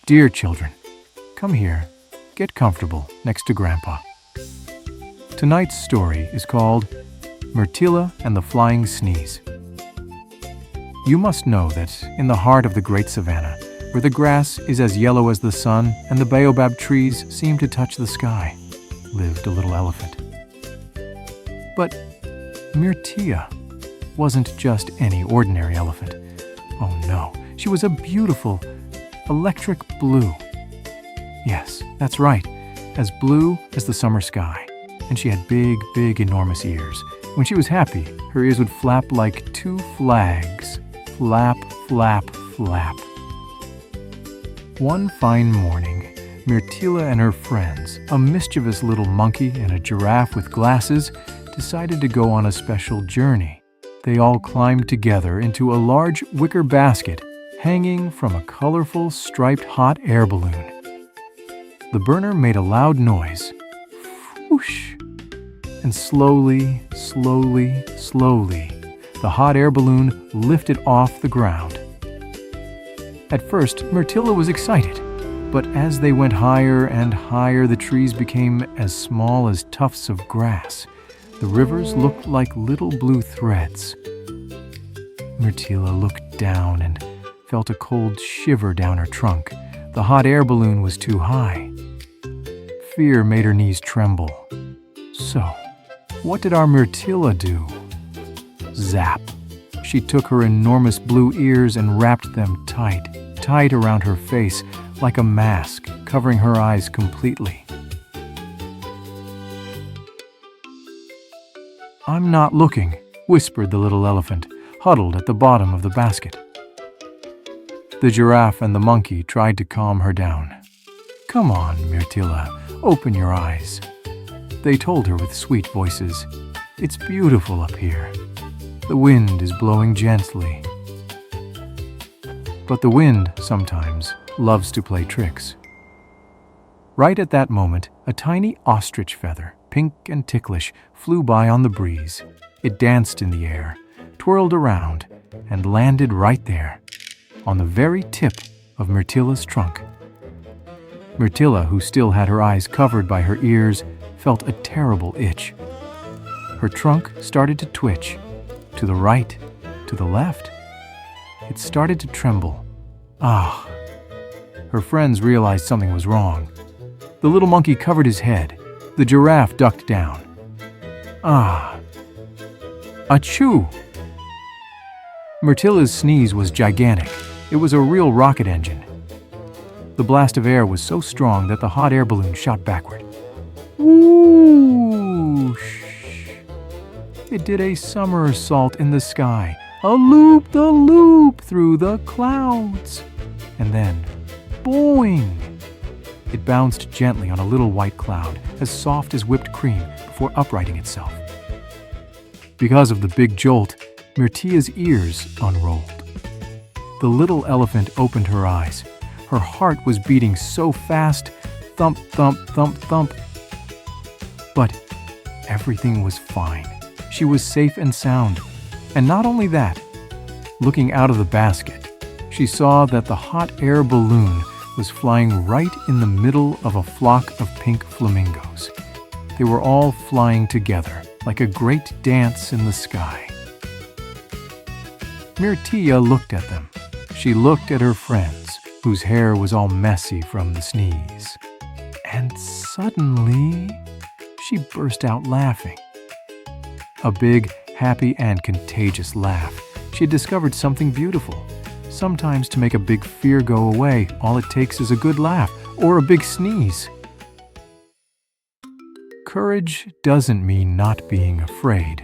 Dear children, come here, get comfortable next to Grandpa. Tonight's story is called Mirtilla and the Flying Sneeze. You must know that in the heart of the great savannah, where the grass is as yellow as the sun and the baobab trees seem to touch the sky, lived a little elephant. But Mirtilla wasn't just any ordinary elephant. Oh no, she was a beautiful, electric blue. Yes, that's right, as blue as the summer sky. And she had big, big, enormous ears. When she was happy, her ears would flap like two flags. Flap, flap, flap. One fine morning, Mirtilla and her friends, a mischievous little monkey and a giraffe with glasses, decided to go on a special journey. They all climbed together into a large wicker basket hanging from a colorful striped hot air balloon. The burner made a loud noise. Whoosh! And slowly, slowly, slowly, the hot air balloon lifted off the ground. At first, Mirtilla was excited, but as they went higher and higher, the trees became as small as tufts of grass. The rivers looked like little blue threads. Mirtilla looked down and felt a cold shiver down her trunk. The hot air balloon was too high. Fear made her knees tremble. So, what did our Mirtilla do? Zap! She took her enormous blue ears and wrapped them tight around her face, like a mask, covering her eyes completely. "I'm not looking," whispered the little elephant, huddled at the bottom of the basket. The giraffe and the monkey tried to calm her down. "Come on, Mirtilla, open your eyes." They told her with sweet voices, "It's beautiful up here. The wind is blowing gently." But the wind, sometimes, loves to play tricks. Right at that moment, a tiny ostrich feather, pink and ticklish, flew by on the breeze. It danced in the air, twirled around, and landed right there, on the very tip of Mirtilla's trunk. Mirtilla, who still had her eyes covered by her ears, felt a terrible itch. Her trunk started to twitch, to the right, to the left. It started to tremble. Ah! Her friends realized something was wrong. The little monkey covered his head. The giraffe ducked down. Ah! Achoo! Mirtilla's sneeze was gigantic. It was a real rocket engine. The blast of air was so strong that the hot air balloon shot backward. Whoosh! It did a somersault in the sky, a loop-the-loop through the clouds. And then, boing! It bounced gently on a little white cloud, as soft as whipped cream, before uprighting itself. Because of the big jolt, Mirtilla's ears unrolled. The little elephant opened her eyes. Her heart was beating so fast, thump, thump, thump, thump. But everything was fine. She was safe and sound. And not only that, looking out of the basket, she saw that the hot air balloon was flying right in the middle of a flock of pink flamingos. They were all flying together, like a great dance in the sky. Mirtilla looked at them. She looked at her friends, whose hair was all messy from the sneeze. And suddenly, she burst out laughing. A big, happy, and contagious laugh. She had discovered something beautiful. Sometimes to make a big fear go away, all it takes is a good laugh or a big sneeze. Courage doesn't mean not being afraid,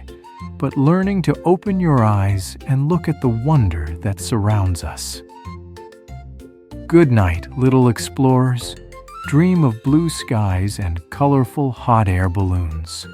but learning to open your eyes and look at the wonder that surrounds us. Good night, little explorers. Dream of blue skies and colorful hot air balloons.